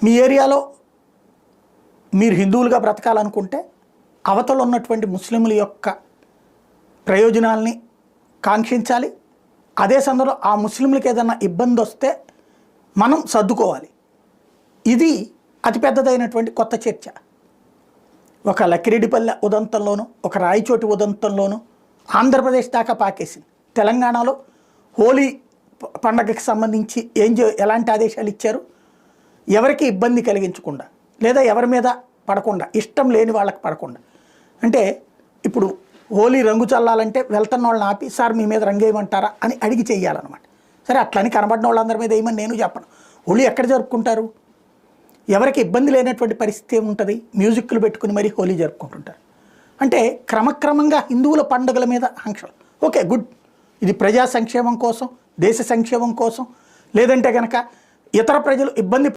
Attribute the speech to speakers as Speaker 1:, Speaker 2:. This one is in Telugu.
Speaker 1: మీ ఏరియాలో మీరు హిందువులుగా బ్రతకాలనుకుంటే అవతల ఉన్నటువంటి ముస్లింల యొక్క ప్రయోజనాల్ని కాంక్షించాలి. అదే సందర్భంలో ఆ ముస్లింలకు ఏదైనా ఇబ్బంది వస్తే మనం సర్దుకోవాలి. ఇది అతిపెద్దదైనటువంటి కొత్త చర్చ. ఒక లక్కిరెడ్డిపల్లె ఉదంతంలోనూ, ఒక రాయచోటి ఉదంతంలోనూ ఆంధ్రప్రదేశ్ దాకా పాకేసింది. తెలంగాణలో హోలీ పండగకి సంబంధించి ఎలాంటి ఆదేశాలు ఇచ్చారు? ఎవరికి ఇబ్బంది కలిగించకుండా, లేదా ఎవరి మీద పడకుండా, ఇష్టం లేని వాళ్ళకి పడకుండా. అంటే ఇప్పుడు హోలీ రంగు చల్లాలంటే వెళ్తున్న వాళ్ళని ఆపి, సార్ మీ మీద రంగు వేయమంటారా అని అడిగి చెయ్యాలన్నమాట. సరే, అట్లని కనబడిన వాళ్ళందరి మీద వేయమని నేను చెప్పను. హోలీ ఎక్కడ జరుపుకుంటారు? ఎవరికి ఇబ్బంది లేనటువంటి పరిస్థితి ఏముంటుంది? మ్యూజిక్లు పెట్టుకుని మరీ హోలీ జరుపుకుంటుంటారు. అంటే క్రమక్రమంగా హిందువుల పండుగల మీద ఆంక్షలు. Okay, good. ఇది ప్రజా సంక్షేమం కోసం, దేశ సంక్షేమం కోసం, లేదంటే కనుక ఇతర ప్రజలు ఇబ్బంది